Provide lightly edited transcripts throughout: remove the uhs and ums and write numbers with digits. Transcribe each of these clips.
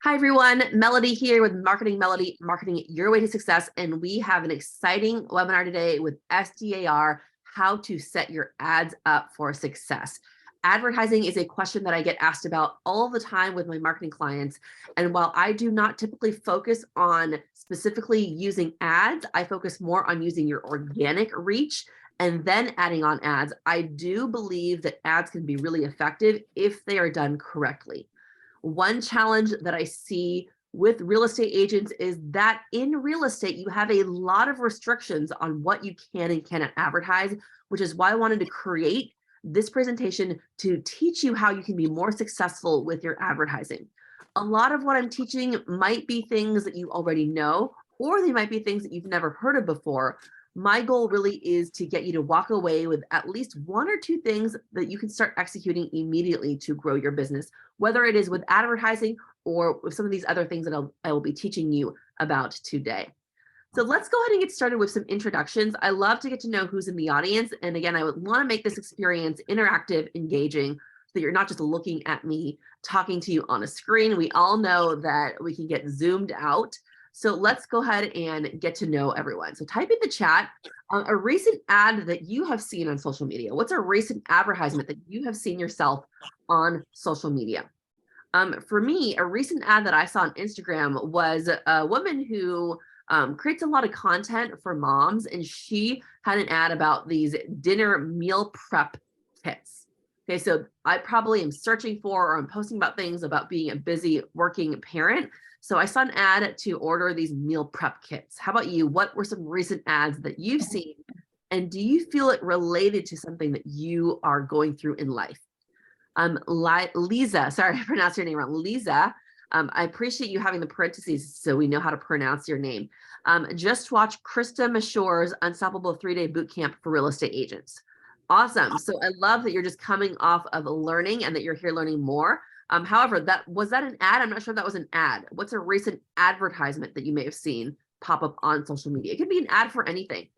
Hi everyone, Melody here with Marketing Melody, Marketing Your Way to Success, and we have an exciting webinar today with SDAR, how to set your ads up for success. Advertising is a question that I get asked about all the time with my marketing clients, and while I do not typically focus on specifically using ads, I focus more on using your organic reach and then adding on ads. I do believe that ads can be really effective if they are done correctly. One challenge that I see with real estate agents is that in real estate, you have a lot of restrictions on what you can and cannot advertise, which is why I wanted to create this presentation to teach you how you can be more successful with your advertising. A lot of what I'm teaching might be things that you already know, or they might be things that you've never heard of before. My goal really is to get you to walk away with at least one or two things that you can start executing immediately to grow your business, whether it is with advertising or with some of these other things that I will be teaching you about today. So let's go ahead and get started with some introductions. I love to get to know who's in the audience. And again, I would want to make this experience interactive, engaging, so that you're not just looking at me talking to you on a screen. We all know that we can get zoomed out. So let's go ahead and get to know everyone. So type in the chat a recent ad that you have seen on social media. What's a recent advertisement that you have seen yourself on social media? For me, a recent ad that I saw on Instagram was a woman who creates a lot of content for moms, and she had an ad about these dinner meal prep kits. Okay, so I probably am searching for, or I'm posting about things about being a busy working parent. So I saw an ad to order these meal prep kits. How about you? What were some recent ads that you've seen? And do you feel it related to something that you are going through in life? Lisa, sorry, I pronounced your name wrong. Lisa, I appreciate you having the parentheses so we know how to pronounce your name. Just watch Krista Mashore's Unstoppable 3-Day Bootcamp for Real Estate Agents. Awesome. So I love that you're just coming off of learning and that you're here learning more. However, was that an ad? I'm not sure if that was an ad. What's a recent advertisement that you may have seen pop up on social media? It could be an ad for anything.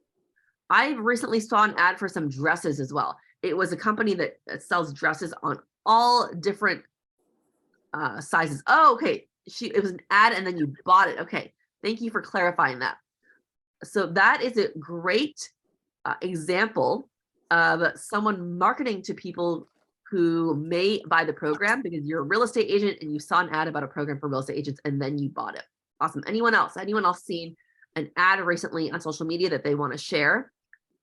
I recently saw an ad for some dresses as well. It was a company that sells dresses on all different sizes. Oh, okay. It was an ad and then you bought it. Okay. Thank you for clarifying that. So that is a great example of someone marketing to people who may buy the program because you're a real estate agent and you saw an ad about a program for real estate agents and then you bought it. Awesome. Anyone else? Anyone else seen an ad recently on social media that they want to share?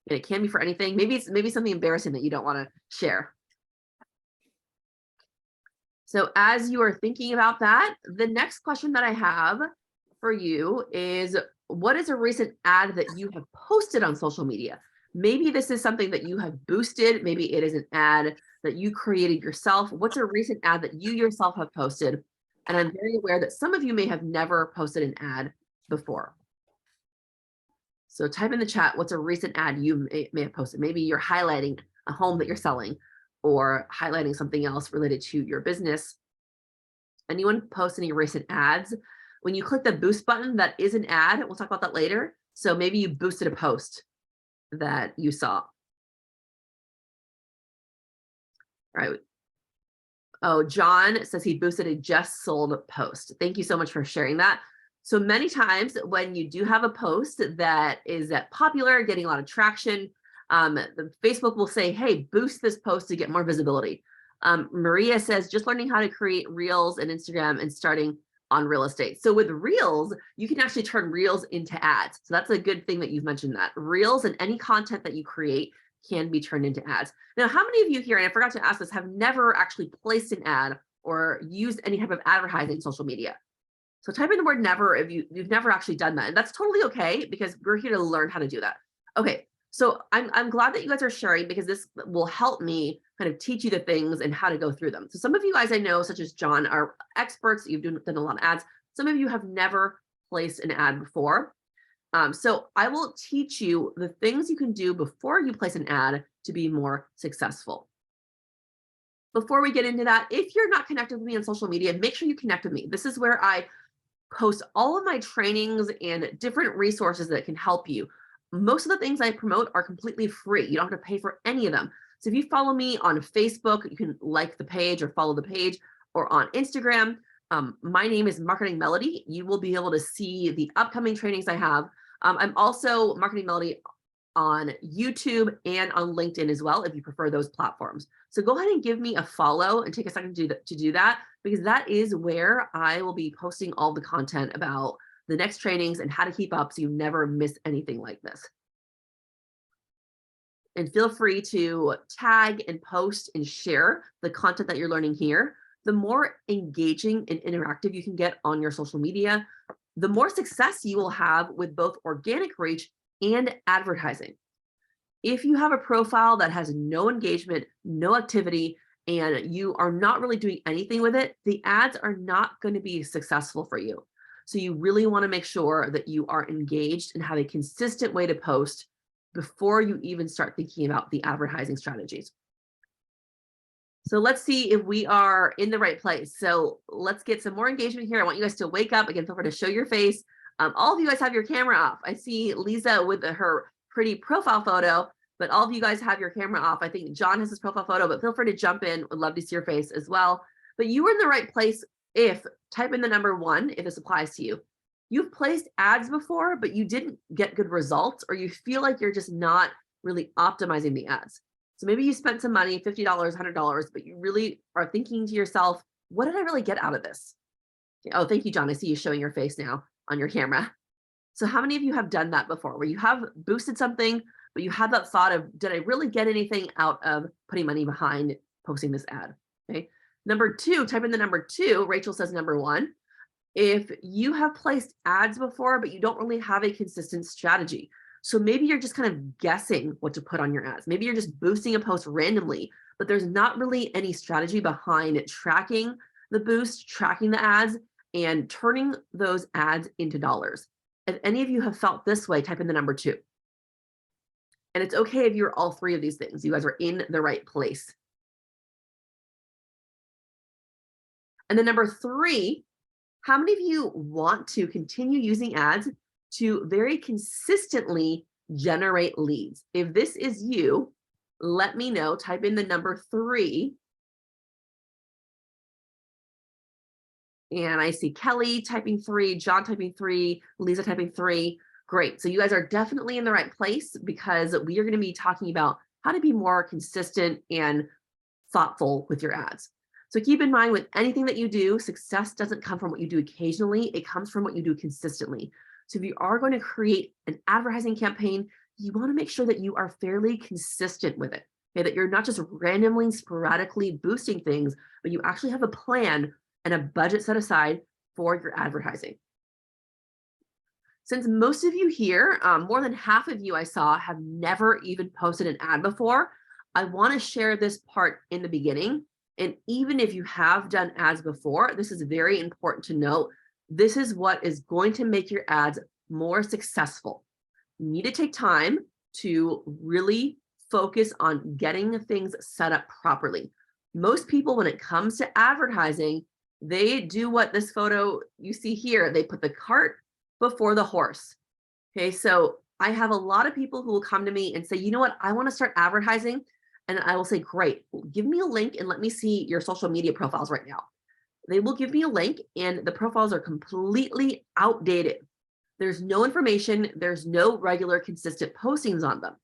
And it can be for anything. Maybe it's something embarrassing that you don't want to share. So as you are thinking about that, the next question that I have for you is, what is a recent ad that you have posted on social media? Maybe this is something that you have boosted. Maybe it is an ad that you created yourself. What's a recent ad that you yourself have posted? And I'm very aware that some of you may have never posted an ad before. So type in the chat, what's a recent ad you may have posted? Maybe you're highlighting a home that you're selling or highlighting something else related to your business. Anyone post any recent ads? When you click the boost button, that is an ad. We'll talk about that later. So maybe you boosted a post that you saw. All right. Oh, John says he boosted a just sold post. Thank you so much for sharing that. So many times when you do have a post that is popular, getting a lot of traction, Facebook will say, hey, boost this post to get more visibility. Maria says, just learning how to create reels and Instagram and starting on real estate. So with reels, you can actually turn reels into ads. So that's a good thing that you've mentioned that. Reels and any content that you create can be turned into ads. Now, how many of you here, and I forgot to ask this, have never actually placed an ad or used any type of advertising on social media? So type in the word never if you've never actually done that. And that's totally okay because we're here to learn how to do that. Okay, so I'm glad that you guys are sharing because this will help me kind of teach you the things and how to go through them. So some of you guys I know, such as John, are experts. You've done a lot of ads. Some of you have never placed an ad before. So I will teach you the things you can do before you place an ad to be more successful. Before we get into that, if you're not connected with me on social media, make sure you connect with me. This is where I post all of my trainings and different resources that can help you. Most of the things I promote are completely free. You don't have to pay for any of them. So if you follow me on Facebook, you can like the page or follow the page, or on Instagram, My name is Marketing Melody. You will be able to see the upcoming trainings I have. I'm also Marketing Melody on YouTube and on LinkedIn as well, if you prefer those platforms. So go ahead and give me a follow and take a second to do that, because that is where I will be posting all the content about the next trainings and how to keep up so you never miss anything like this. And feel free to tag and post and share the content that you're learning here. The more engaging and interactive you can get on your social media, the more success you will have with both organic reach and advertising. If you have a profile that has no engagement, no activity, and you are not really doing anything with it, the ads are not going to be successful for you. So you really want to make sure that you are engaged and have a consistent way to post before you even start thinking about the advertising strategies. So let's see if we are in the right place. So let's get some more engagement here. I want you guys to wake up. Again, feel free to show your face. All of you guys have your camera off. I see Lisa with her pretty profile photo, but all of you guys have your camera off. I think John has his profile photo, but feel free to jump in. Would love to see your face as well. But you were in the right place if, type in the number 1, if this applies to you. You've placed ads before, but you didn't get good results, or you feel like you're just not really optimizing the ads. So maybe you spent some money, $50, $100, but you really are thinking to yourself, what did I really get out of this? Oh, thank you, John. I see you showing your face now on your camera. So how many of you have done that before, where you have boosted something, but you had that thought of, did I really get anything out of putting money behind posting this ad? Okay. Number 2, type in the number 2. Rachel says number 1. If you have placed ads before, but you don't really have a consistent strategy. So maybe you're just kind of guessing what to put on your ads. Maybe you're just boosting a post randomly, but there's not really any strategy behind tracking the boost, tracking the ads, and turning those ads into dollars. If any of you have felt this way, type in the number 2. And it's okay if you're all 3 of these things. You guys are in the right place. And then number 3, how many of you want to continue using ads to very consistently generate leads? If this is you, let me know. Type in the number 3. And I see Kelly typing 3, John typing 3, Lisa typing 3. Great. So you guys are definitely in the right place, because we are going to be talking about how to be more consistent and thoughtful with your ads. So keep in mind, with anything that you do, success doesn't come from what you do occasionally. It comes from what you do consistently. So if you are going to create an advertising campaign, you want to make sure that you are fairly consistent with it. Okay, that you're not just randomly, sporadically boosting things, but you actually have a plan and a budget set aside for your advertising. Since most of you here, more than half of you I saw, have never even posted an ad before, I want to share this part in the beginning. And even if you have done ads before, this is very important to note. This is what is going to make your ads more successful. You need to take time to really focus on getting things set up properly. Most people, when it comes to advertising, they do what this photo you see here. They put the cart before the horse. Okay, so I have a lot of people who will come to me and say, you know what, I want to start advertising. And I will say, great, give me a link and let me see your social media profiles right now. They will give me a link, and the profiles are completely outdated. There's no information. There's no regular, consistent postings on them.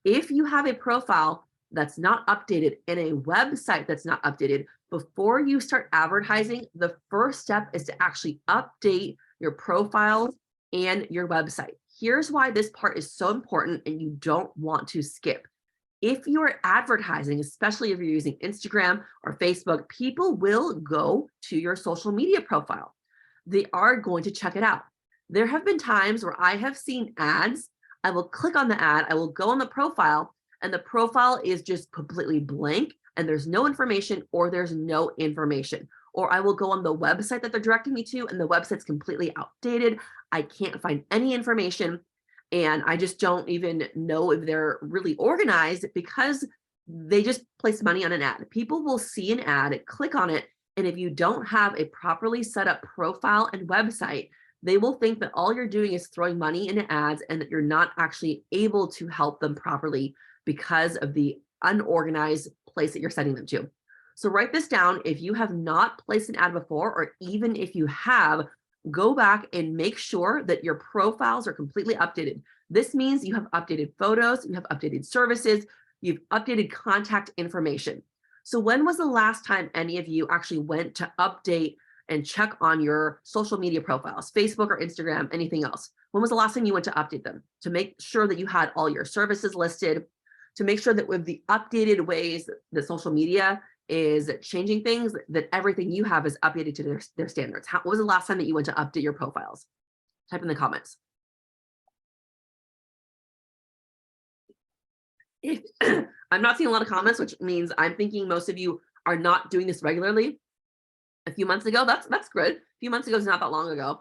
If you have a profile that's not updated and a website that's not updated, before you start advertising, the first step is to actually update your profiles and your website. Here's why this part is so important and you don't want to skip. If you're advertising, especially if you're using Instagram or Facebook, people will go to your social media profile. They are going to check it out. There have been times where I have seen ads. I will click on the ad, I will go on the profile, and the profile is just completely blank, and there's no information, or there's no information. Or I will go on the website that they're directing me to, and the website's completely outdated. I can't find any information. And I just don't even know if they're really organized, because they just place money on an ad. People will see an ad, click on it, and if you don't have a properly set up profile and website, they will think that all you're doing is throwing money into ads and that you're not actually able to help them properly because of the unorganized place that you're sending them to. So write this down. If you have not placed an ad before, or even if you have, go back and make sure that your profiles are completely updated. This means you have updated photos, you have updated services, you've updated contact information. So when was the last time any of you actually went to update and check on your social media profiles, Facebook or Instagram, anything else? When was the last time you went to update them to make sure that you had all your services listed, to make sure that with the updated ways that social media is changing things, that everything you have is updated to their standards? When was the last time that you went to update your profiles? Type in the comments. I'm not seeing a lot of comments, which means I'm thinking most of you are not doing this regularly. A few months ago, that's good. A few months ago is not that long ago.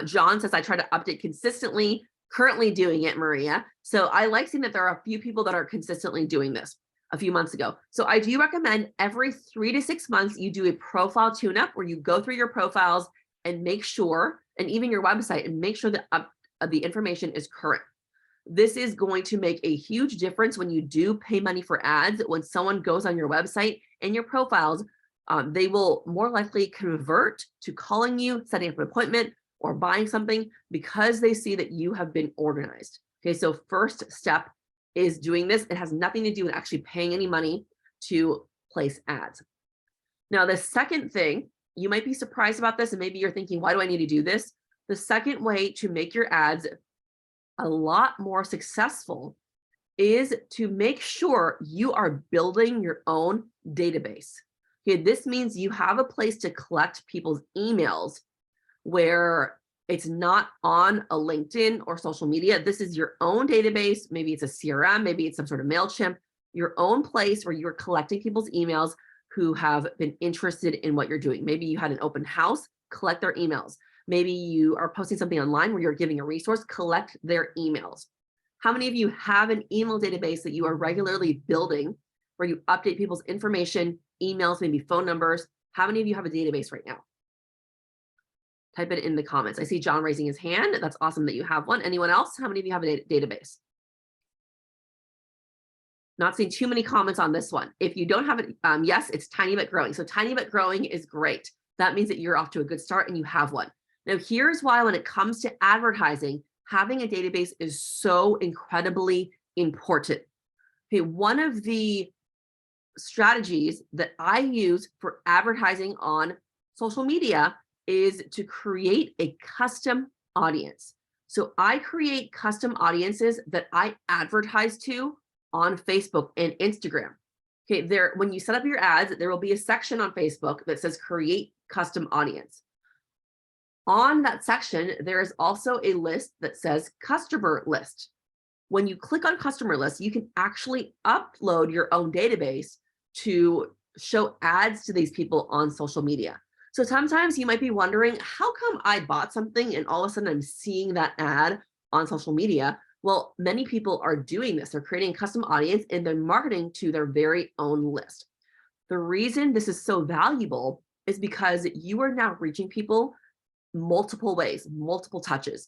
John says, I try to update consistently, currently doing it, Maria. So I like seeing that there are a few people that are consistently doing this a few months ago. So I do recommend every 3 to 6 months, you do a profile tune-up where you go through your profiles and make sure, and even your website, and make sure that the information is current. This is going to make a huge difference when you do pay money for ads. When someone goes on your website and your profiles, they will more likely convert to calling you, setting up an appointment, or buying something because they see that you have been organized. Okay, so first step is doing this. It has nothing to do with actually paying any money to place ads. Now, the second thing, you might be surprised about this, and maybe you're thinking, why do I need to do this? The second way to make your ads a lot more successful is to make sure you are building your own database. Okay, this means you have a place to collect people's emails where it's not on a LinkedIn or social media. This is your own database. Maybe it's a CRM, maybe it's some sort of MailChimp, your own place where you're collecting people's emails who have been interested in what you're doing. Maybe you had an open house, collect their emails. Maybe you are posting something online where you're giving a resource, collect their emails. How many of you have an email database that you are regularly building where you update people's information, emails, maybe phone numbers? How many of you have a database right now? Type it in the comments. I see John raising his hand. That's awesome that you have one. Anyone else? How many of you have a database? Not seeing too many comments on this one. If you don't have it, yes, it's tiny but growing. So tiny but growing is great. That means that you're off to a good start and you have one. Now, here's why when it comes to advertising, having a database is so incredibly important. Okay, one of the strategies that I use for advertising on social media is to create a custom audience. So I create custom audiences that I advertise to on Facebook and Instagram. Okay, when you set up your ads, there will be a section on Facebook that says create custom audience. On that section, there is also a list that says customer list. When you click on customer list, you can actually upload your own database to show ads to these people on social media. So sometimes you might be wondering, how come I bought something and all of a sudden I'm seeing that ad on social media? Well, many people are doing this. They're creating a custom audience and they're marketing to their very own list. The reason this is so valuable is because you are now reaching people multiple ways, multiple touches.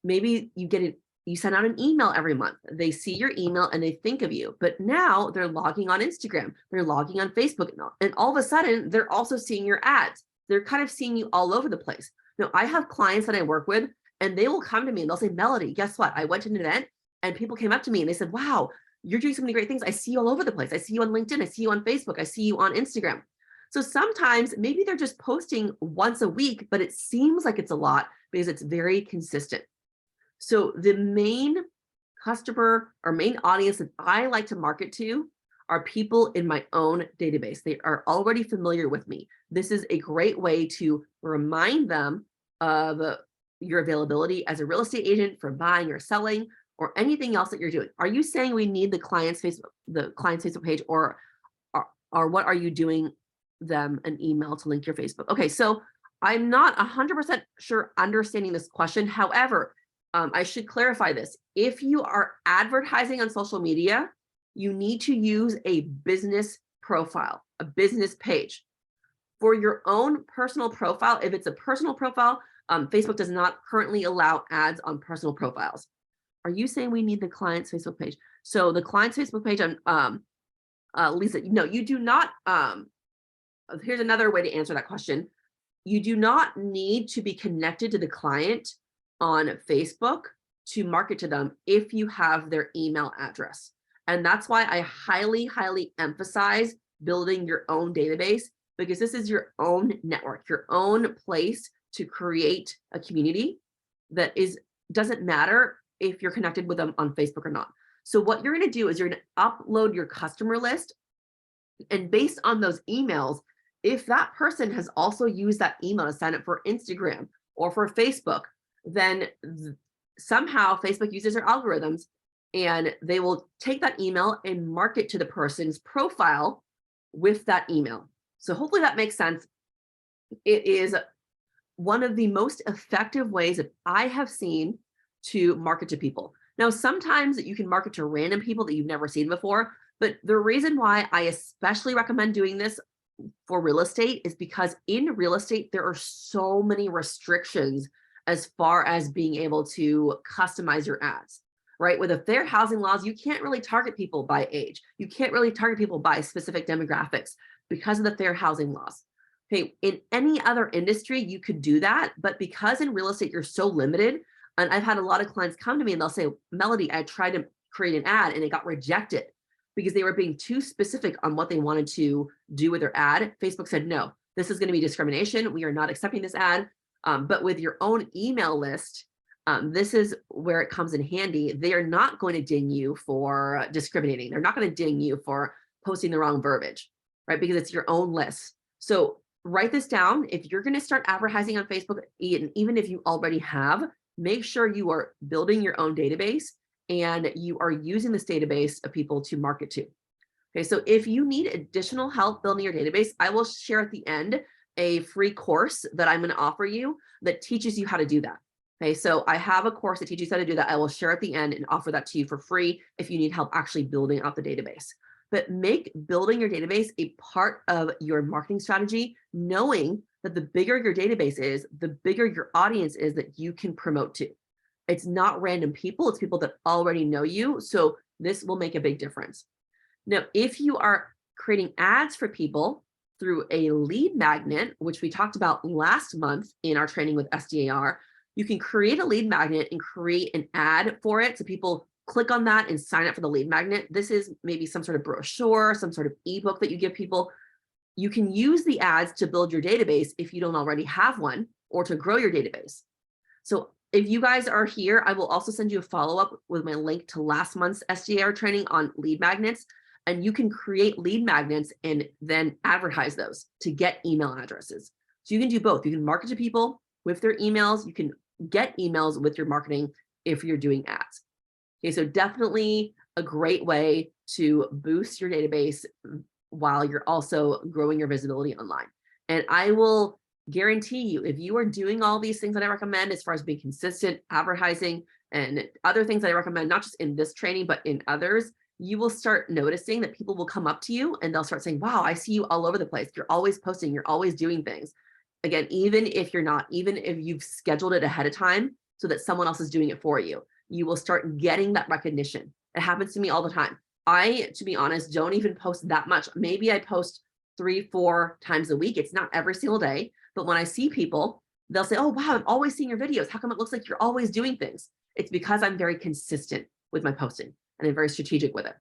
Maybe you send out an email every month. They see your email and they think of you, but now they're logging on Instagram, they're logging on Facebook, and all of a sudden they're also seeing your ads. They're kind of seeing you all over the place. Now, I have clients that I work with and they will come to me and they'll say, Melody, guess what? I went to an event and people came up to me and they said, wow, you're doing so many great things. I see you all over the place. I see you on LinkedIn. I see you on Facebook. I see you on Instagram. So sometimes maybe they're just posting once a week, but it seems like it's a lot because it's very consistent. So the main customer or main audience that I like to market to are people in my own database. They are already familiar with me. This is a great way to remind them of your availability as a real estate agent for buying or selling or anything else that you're doing. Are you saying we need the client's Facebook page, or what are you doing them an email to link your Facebook? Okay, so I'm not 100% sure understanding this question. However, I should clarify this. If you are advertising on social media, you need to use a business profile, a business page. For your own personal profile, if it's a personal profile, Facebook does not currently allow ads on personal profiles. Are you saying we need the client's Facebook page? So the client's Facebook page on Lisa, no, you do not here's another way to answer that question. You do not need to be connected to the client on Facebook to market to them if you have their email address. And that's why I highly, highly emphasize building your own database, because this is your own network, your own place to create a community that doesn't matter if you're connected with them on Facebook or not. So what you're going to do is you're going to upload your customer list, and based on those emails, if that person has also used that email to sign up for Instagram or for Facebook, then somehow Facebook uses their algorithms and they will take that email and market to the person's profile with that email. So hopefully that makes sense. It is one of the most effective ways that I have seen to market to people. Now, sometimes you can market to random people that you've never seen before, but the reason why I especially recommend doing this for real estate is because in real estate, there are so many restrictions as far as being able to customize your ads, right? With the fair housing laws, you can't really target people by age. You can't really target people by specific demographics because of the fair housing laws. Okay, in any other industry, you could do that, but because in real estate, you're so limited, and I've had a lot of clients come to me and they'll say, Melody, I tried to create an ad and it got rejected because they were being too specific on what they wanted to do with their ad. Facebook said, no, this is going to be discrimination. We are not accepting this ad. But with your own email list, this is where it comes in handy. They are not going to ding you for discriminating. They're not going to ding you for posting the wrong verbiage, right? Because it's your own list. So write this down. If you're going to start advertising on Facebook, even if you already have, make sure you are building your own database and you are using this database of people to market to. Okay, so if you need additional help building your database, I will share at the end a free course that I'm going to offer you that teaches you how to do that. Okay, so I have a course that teaches you how to do that. I will share at the end and offer that to you for free if you need help actually building out the database. But make building your database a part of your marketing strategy, knowing that the bigger your database is, the bigger your audience is that you can promote to. It's not random people, it's people that already know you. So this will make a big difference. Now, if you are creating ads for people through a lead magnet, which we talked about last month in our training with SDAR, you can create a lead magnet and create an ad for it. So people click on that and sign up for the lead magnet. This is maybe some sort of brochure, some sort of ebook that you give people. You can use the ads to build your database if you don't already have one, or to grow your database. So if you guys are here, I will also send you a follow-up with my link to last month's SDAR training on lead magnets. And you can create lead magnets and then advertise those to get email addresses. So you can do both. You can market to people with their emails. You can get emails with your marketing if you're doing ads. Okay, so definitely a great way to boost your database while you're also growing your visibility online. And I will guarantee you, if you are doing all these things that I recommend as far as being consistent, advertising, and other things that I recommend, not just in this training, but in others, you will start noticing that people will come up to you and they'll start saying, wow, I see you all over the place. You're always posting, you're always doing things. Again, even if you're not, even if you've scheduled it ahead of time so that someone else is doing it for you, you will start getting that recognition. It happens to me all the time. I, to be honest, don't even post that much. Maybe I post 3-4 times a week. It's not every single day, but when I see people, they'll say, oh, wow, I'm always seeing your videos. How come it looks like you're always doing things? It's because I'm very consistent with my posting and I'm very strategic with it.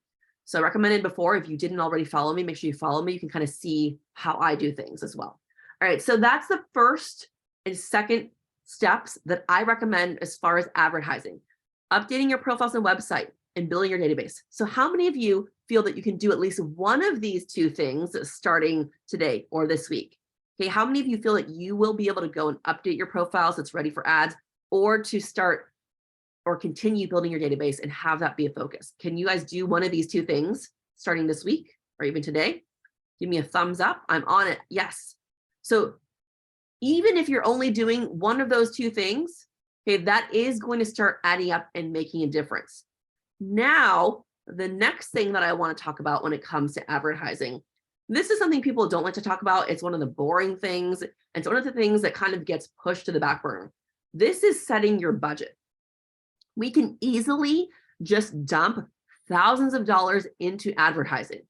So I recommended before, if you didn't already follow me, make sure you follow me. You can kind of see how I do things as well. All right, so that's the first and second steps that I recommend as far as advertising. Updating your profiles and website and building your database. So how many of you feel that you can do at least one of these two things starting today or this week? Okay, how many of you feel that you will be able to go and update your profile so it's ready for ads, or to start or continue building your database and have that be a focus? Can you guys do one of these two things starting this week or even today? Give me a thumbs up. I'm on it. Yes. So even if you're only doing one of those two things, okay, that is going to start adding up and making a difference. Now, the next thing that I want to talk about when it comes to advertising, this is something people don't like to talk about. It's one of the boring things. It's one of the things that kind of gets pushed to the back burner. This is setting your budget. We can easily just dump thousands of dollars into advertising,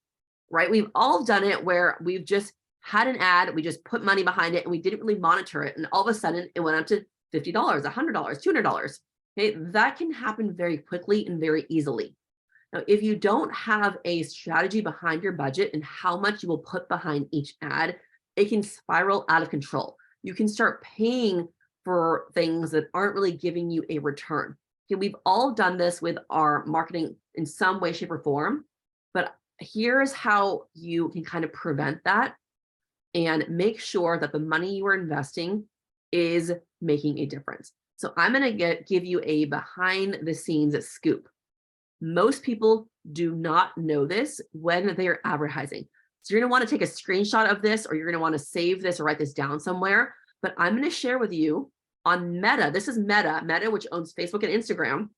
right? We've all done it where we've just had an ad, we just put money behind it and we didn't really monitor it. And all of a sudden it went up to $50, $100, $200. Okay, that can happen very quickly and very easily. Now, if you don't have a strategy behind your budget and how much you will put behind each ad, it can spiral out of control. You can start paying for things that aren't really giving you a return. Okay, we've all done this with our marketing in some way, shape, or form, but here's how you can kind of prevent that and make sure that the money you are investing is making a difference. So I'm going to give you a behind the scenes scoop. Most people do not know this when they're advertising. So you're going to want to take a screenshot of this, or you're going to want to save this or write this down somewhere. But I'm going to share with you on Meta. This is Meta, which owns Facebook and Instagram.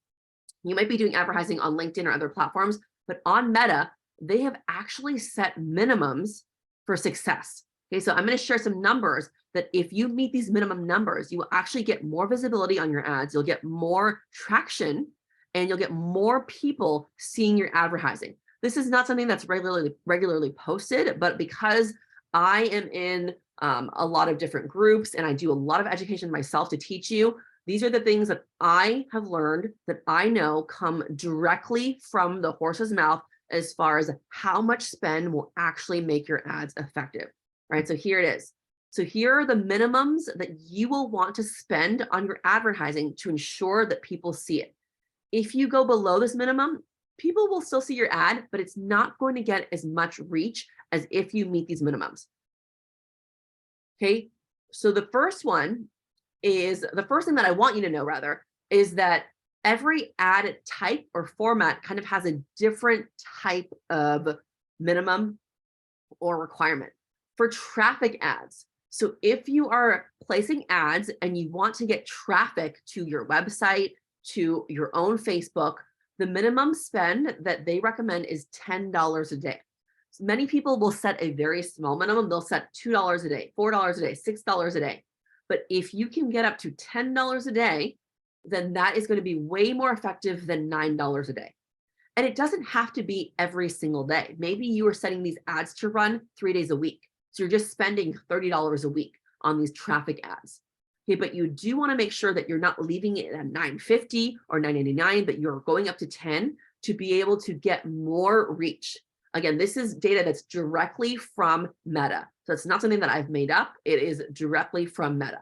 You might be doing advertising on LinkedIn or other platforms, but on Meta, they have actually set minimums for success. Okay, so I'm going to share some numbers that if you meet these minimum numbers, you will actually get more visibility on your ads. You'll get more traction and you'll get more people seeing your advertising. This is not something that's regularly posted, but because I am in a lot of different groups and I do a lot of education myself to teach you, these are the things that I have learned that I know come directly from the horse's mouth as far as how much spend will actually make your ads effective, right? So here it is. So here are the minimums that you will want to spend on your advertising to ensure that people see it. If you go below this minimum, people will still see your ad, but it's not going to get as much reach as if you meet these minimums. Okay, so the first thing that I want you to know rather, is that every ad type or format kind of has a different type of minimum or requirement. For traffic ads, so if you are placing ads and you want to get traffic to your website, to your own Facebook, the minimum spend that they recommend is $10 a day. So many people will set a very small minimum. They'll set $2 a day, $4 a day, $6 a day. But if you can get up to $10 a day, then that is going to be way more effective than $9 a day. And it doesn't have to be every single day. Maybe you are setting these ads to run 3 days a week. So you're just spending $30 a week on these traffic ads. Okay, but you do want to make sure that you're not leaving it at $9.50 or $9.99, but you're going up to $10 to be able to get more reach. Again, this is data that's directly from Meta. So it's not something that I've made up. It is directly from Meta.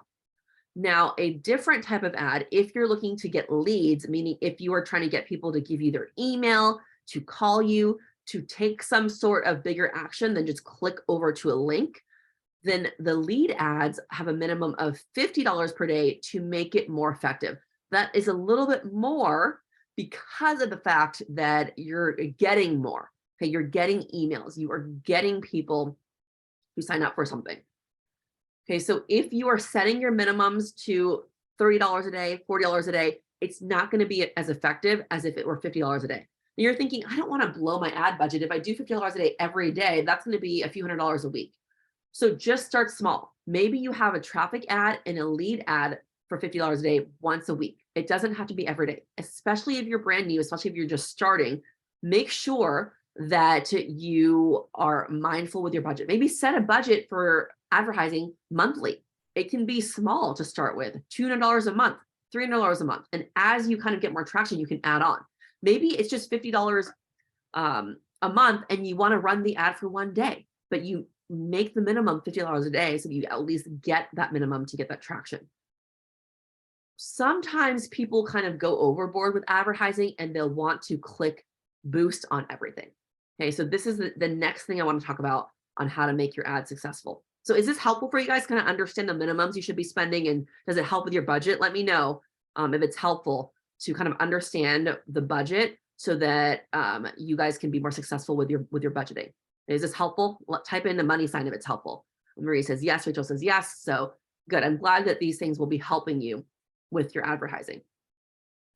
Now, a different type of ad, if you're looking to get leads, meaning if you are trying to get people to give you their email, to call you, to take some sort of bigger action than just click over to a link, then the lead ads have a minimum of $50 per day to make it more effective. That is a little bit more because of the fact that you're getting more. Okay, you're getting emails, you are getting people who sign up for something. Okay, so if you are setting your minimums to $30 a day, $40 a day, it's not going to be as effective as if it were $50 a day. And you're thinking, I don't want to blow my ad budget. If I do $50 a day every day, that's going to be a few $100s a week. So just start small. Maybe you have a traffic ad and a lead ad for $50 a day once a week. It doesn't have to be every day, especially if you're brand new, especially if you're just starting. Make sure that you are mindful with your budget. Maybe set a budget for advertising monthly. It can be small to start with, $200 a month, $300 a month. And as you kind of get more traction, you can add on. Maybe it's just $50 a month and you want to run the ad for one day, but you make the minimum $50 a day so you at least get that minimum to get that traction. Sometimes people kind of go overboard with advertising and they'll want to click boost on everything. Okay, so this is the next thing I want to talk about on how to make your ad successful. So is this helpful for you guys? Kind of understand the minimums you should be spending, and does it help with your budget? Let me know if it's helpful to kind of understand the budget so that you guys can be more successful with your budgeting. Is this helpful? Type in the money sign if it's helpful. Marie says yes, Rachel says yes. So good. I'm glad that these things will be helping you with your advertising.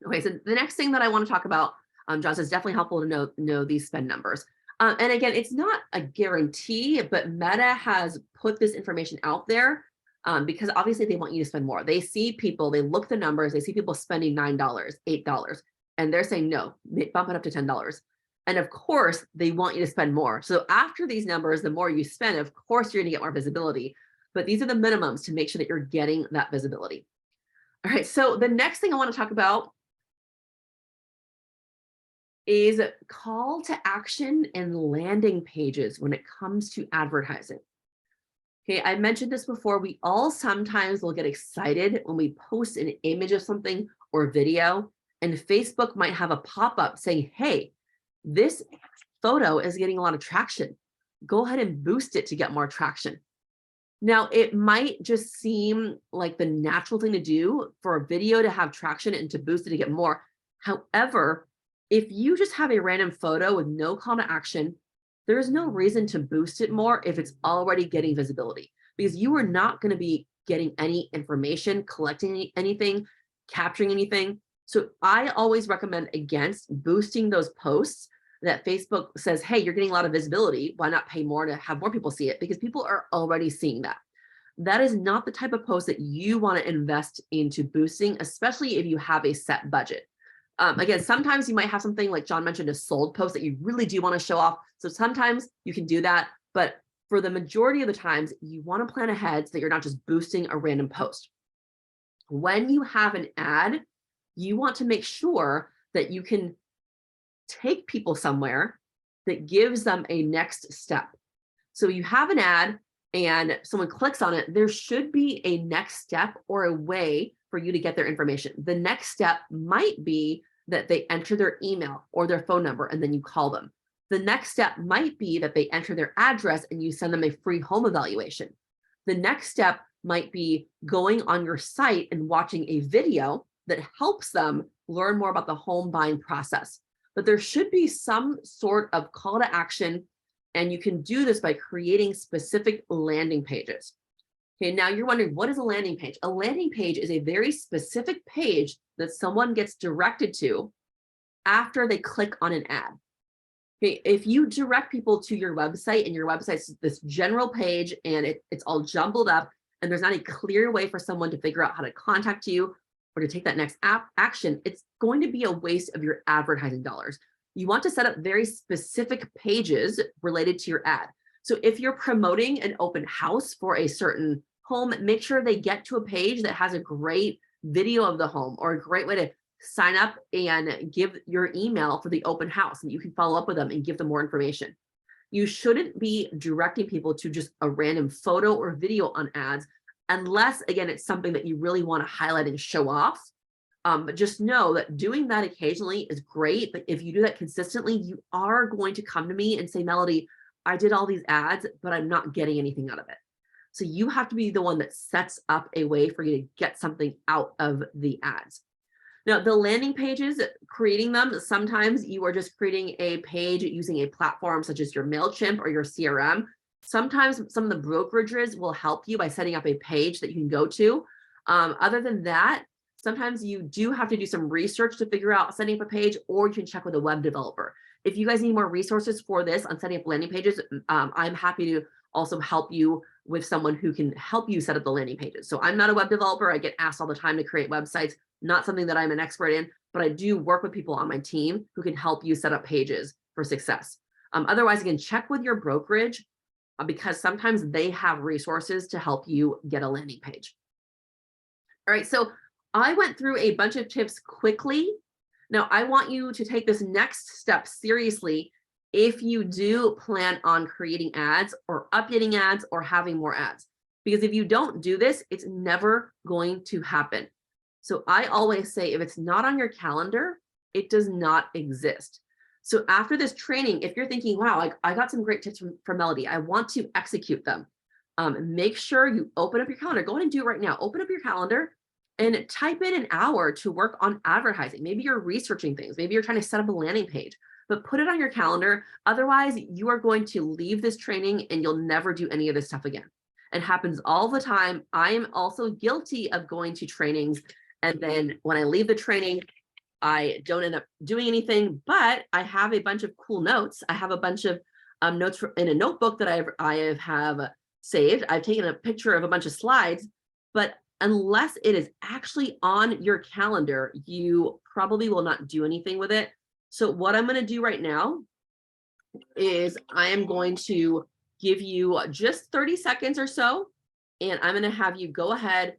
Okay, so the next thing that I want to talk about, John says definitely helpful to know these spend numbers. And again, it's not a guarantee, but Meta has put this information out there because obviously they want you to spend more. They see people, they look the numbers, they see people spending $9, $8, and they're saying, no, bump it up to $10. And of course, they want you to spend more. So after these numbers, the more you spend, of course, you're going to get more visibility. But these are the minimums to make sure that you're getting that visibility. All right. So the next thing I want to talk about is call to action and landing pages when it comes to advertising. Okay, I mentioned this before. We all sometimes will get excited when we post an image of something or video, and Facebook might have a pop-up saying, hey, this photo is getting a lot of traction. Go ahead and boost it to get more traction. Now, it might just seem like the natural thing to do for a video to have traction and to boost it to get more. However, if you just have a random photo with no call to action, there's no reason to boost it more if it's already getting visibility, because you are not going to be getting any information, collecting anything, capturing anything. So I always recommend against boosting those posts that Facebook says, hey, you're getting a lot of visibility. Why not pay more to have more people see it? Because people are already seeing that. That is not the type of post that you want to invest into boosting, especially if you have a set budget. Again, sometimes you might have something like John mentioned, a sold post that you really do want to show off. So sometimes you can do that. But for the majority of the times, you want to plan ahead so that you're not just boosting a random post. When you have an ad, you want to make sure that you can take people somewhere that gives them a next step. So you have an ad and someone clicks on it, there should be a next step or a way for you to get their information. The next step might be that they enter their email or their phone number and then you call them. The next step might be that they enter their address and you send them a free home evaluation. The next step might be going on your site and watching a video that helps them learn more about the home buying process. But there should be some sort of call to action, and you can do this by creating specific landing pages. Okay, now you're wondering, what is a landing page? A landing page is a very specific page that someone gets directed to after they click on an ad. Okay, if you direct people to your website and your website's this general page and it's all jumbled up and there's not a clear way for someone to figure out how to contact you or to take that next action, it's going to be a waste of your advertising dollars. You want to set up very specific pages related to your ad. So if you're promoting an open house for a certain home, make sure they get to a page that has a great video of the home or a great way to sign up and give your email for the open house, and you can follow up with them and give them more information. You shouldn't be directing people to just a random photo or video on ads unless, again, it's something that you really want to highlight and show off. But just know that doing that occasionally is great. But if you do that consistently, you are going to come to me and say, Melody, I did all these ads, but I'm not getting anything out of it. So you have to be the one that sets up a way for you to get something out of the ads. Now, the landing pages, creating them, sometimes you are just creating a page using a platform such as your MailChimp or your CRM. Sometimes some of the brokerages will help you by setting up a page that you can go to. Other than that, sometimes you do have to do some research to figure out setting up a page, or you can check with a web developer. If you guys need more resources for this on setting up landing pages, I'm happy to also help you with someone who can help you set up the landing pages. So I'm not a web developer. I get asked all the time to create websites, not something that I'm an expert in, but I do work with people on my team who can help you set up pages for success. Otherwise, again, check with your brokerage because sometimes they have resources to help you get a landing page. All right, so I went through a bunch of tips quickly. Now, I want you to take this next step seriously if you do plan on creating ads or updating ads or having more ads. Because if you don't do this, it's never going to happen. So I always say, if it's not on your calendar, it does not exist. So after this training, if you're thinking, wow, I got some great tips from Melody, I want to execute them, make sure you open up your calendar. Go ahead and do it right now. Open up your calendar and type in an hour to work on advertising. Maybe you're researching things. Maybe you're trying to set up a landing page, but put it on your calendar. Otherwise, you are going to leave this training and you'll never do any of this stuff again. It happens all the time. I am also guilty of going to trainings, and then when I leave the training, I don't end up doing anything, but I have a bunch of cool notes. I have a bunch of notes in a notebook that I have saved. I've taken a picture of a bunch of slides, but unless it is actually on your calendar, you probably will not do anything with it. So what I'm going to do right now is I am going to give you just 30 seconds or so, and I'm going to have you go ahead,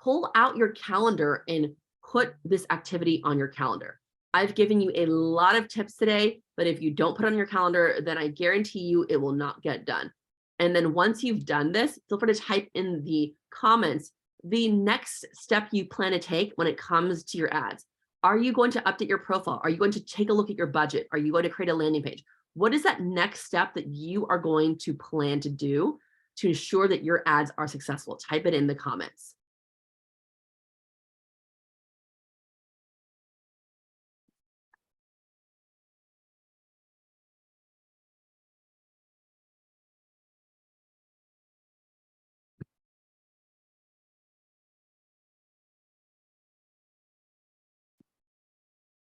pull out your calendar and put this activity on your calendar. I've given you a lot of tips today, but if you don't put it on your calendar, then I guarantee you it will not get done. And then once you've done this, feel free to type in the comments the next step you plan to take when it comes to your ads. Are you going to update your profile? Are you going to take a look at your budget? Are you going to create a landing page? What is that next step that you are going to plan to do to ensure that your ads are successful? Type it in the comments.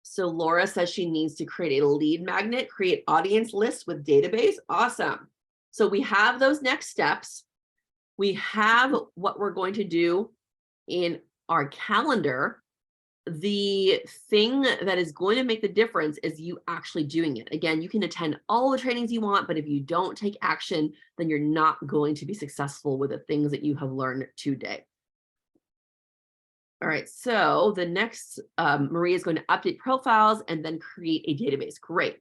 So Laura says she needs to create a lead magnet, create audience lists with database. Awesome. So we have those next steps. We have what we're going to do in our calendar. The thing that is going to make the difference is you actually doing it. Again, you can attend all the trainings you want, but if you don't take action, then you're not going to be successful with the things that you have learned today. All right, so the next, Maria is going to update profiles and then create a database. Great.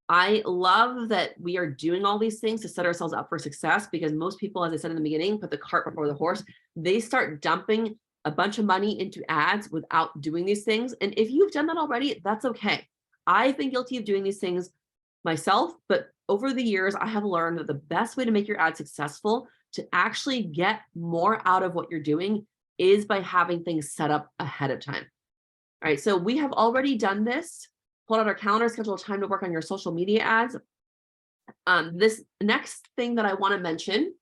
I love that we are doing all these things to set ourselves up for success, because most people, as I said in the beginning, put the cart before the horse. They start dumping a bunch of money into ads without doing these things. And if you've done that already, that's okay. I've been guilty of doing these things myself, but over the years, I have learned that the best way to make your ad successful, to actually get more out of what you're doing, is by having things set up ahead of time. All right, so we have already done this. Pull out our calendar, schedule time to work on your social media ads. This next thing that I want to mention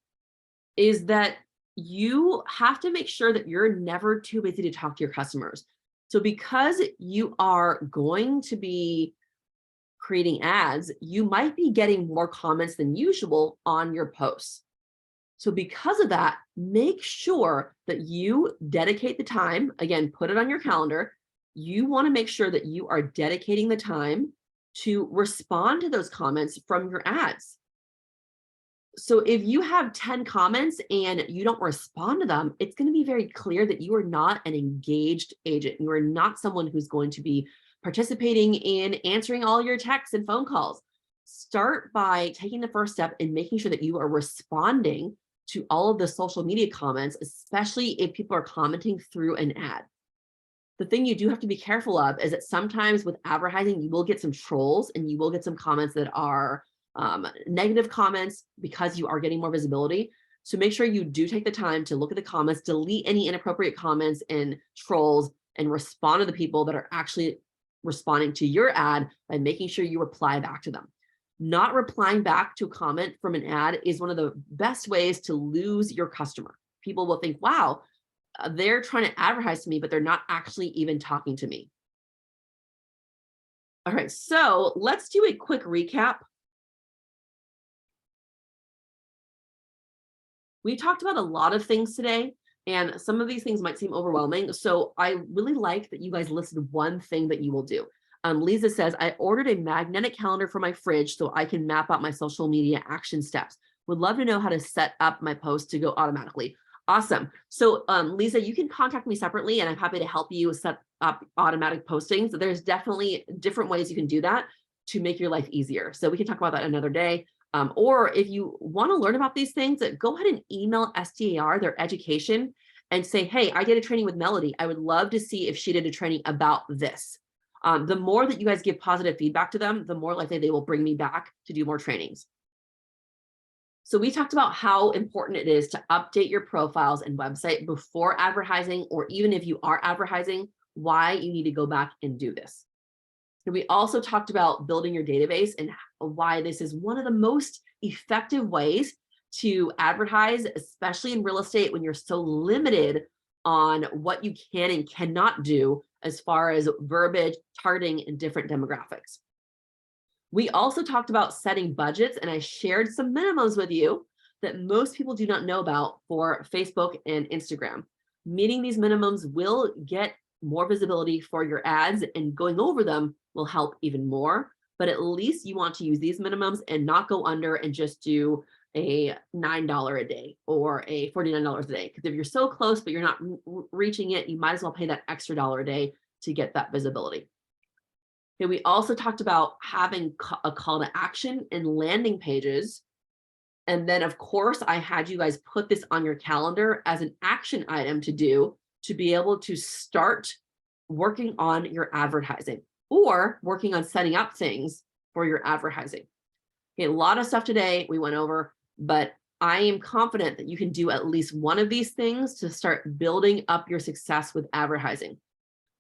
is that you have to make sure that you're never too busy to talk to your customers. So because you are going to be creating ads, you might be getting more comments than usual on your posts. So because of that, make sure that you dedicate the time. Again, put it on your calendar. You want to make sure that you are dedicating the time to respond to those comments from your ads. So if you have 10 comments and you don't respond to them, it's going to be very clear that you are not an engaged agent. You are not someone who's going to be participating in answering all your texts and phone calls. Start by taking the first step and making sure that you are responding to all of the social media comments, especially if people are commenting through an ad. The thing you do have to be careful of is that sometimes with advertising, you will get some trolls and you will get some comments that are negative comments because you are getting more visibility. So make sure you do take the time to look at the comments, delete any inappropriate comments and trolls, and respond to the people that are actually responding to your ad by making sure you reply back to them. Not replying back to a comment from an ad is one of the best ways to lose your customer. People will think, wow, they're trying to advertise to me, but they're not actually even talking to me. All right, so let's do a quick recap. We talked about a lot of things today, and some of these things might seem overwhelming. So I really like that you guys listed one thing that you will do. Lisa says, I ordered a magnetic calendar for my fridge so I can map out my social media action steps. Would love to know how to set up my posts to go automatically. Awesome. So Lisa, you can contact me separately and I'm happy to help you set up automatic postings. There's definitely different ways you can do that to make your life easier. So we can talk about that another day. Or if you want to learn about these things, go ahead and email SDAR, their education, and say, hey, I did a training with Melody. I would love to see if she did a training about this. The more that you guys give positive feedback to them, the more likely they will bring me back to do more trainings. So we talked about how important it is to update your profiles and website before advertising, or even if you are advertising, why you need to go back and do this. And we also talked about building your database and why this is one of the most effective ways to advertise, especially in real estate when you're so limited on what you can and cannot do as far as verbiage, targeting, and different demographics. We also talked about setting budgets, and I shared some minimums with you that most people do not know about for Facebook and Instagram. Meeting these minimums will get more visibility for your ads, and going over them will help even more. but at least you want to use these minimums and not go under and just do a $9 a day or a $49 a day. Because if you're so close, but you're not reaching it, you might as well pay that extra dollar a day to get that visibility. Okay, we also talked about having a call to action and landing pages. And then, of course, I had you guys put this on your calendar as an action item to do to be able to start working on your advertising or working on setting up things for your advertising. Okay, a lot of stuff today we went over, but I am confident that you can do at least one of these things to start building up your success with advertising.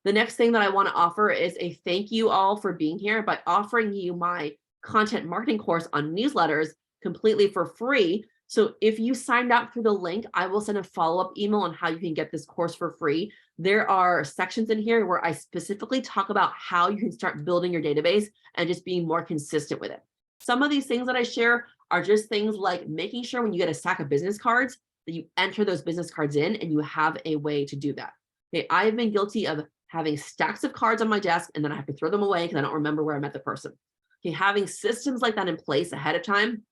The next thing that I want to offer is a thank you all for being here by offering you my content marketing course on newsletters completely for free. So if you signed up through the link, I will send a follow-up email on how you can get this course for free. There are sections in here where I specifically talk about how you can start building your database and just being more consistent with it. Some of these things that I share are just things like making sure when you get a stack of business cards that you enter those business cards in and you have a way to do that. Okay, I have been guilty of having stacks of cards on my desk and then I have to throw them away because I don't remember where I met the person. Okay, having systems like that in place ahead of time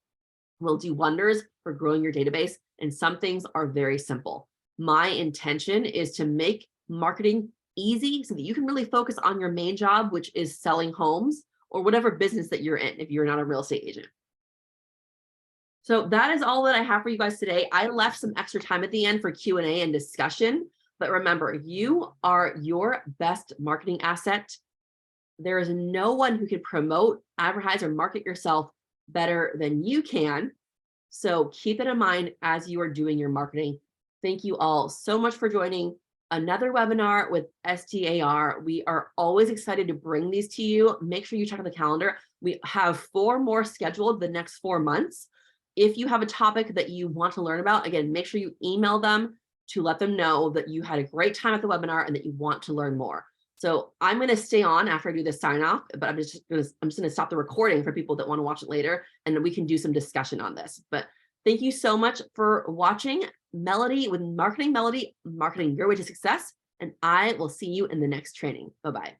will do wonders for growing your database. And some things are very simple. My intention is to make marketing easy so that you can really focus on your main job, which is selling homes or whatever business that you're in if you're not a real estate agent. So that is all that I have for you guys today. I left some extra time at the end for Q&A and discussion, but remember, you are your best marketing asset. There is no one who can promote, advertise, or market yourself better than you can. So keep it in mind as you are doing your marketing. Thank you all so much for joining another webinar with SDAR. We are always excited to bring these to you. Make sure you check out the calendar. We have 4 more scheduled the next 4 months. If you have a topic that you want to learn about, again, make sure you email them to let them know that you had a great time at the webinar and that you want to learn more. So I'm going to stay on after I do the sign off, but I'm just going to stop the recording for people that want to watch it later, and then we can do some discussion on this. But thank you so much for watching Melody with Marketing Melody, marketing your way to success. And I will see you in the next training. Bye-bye.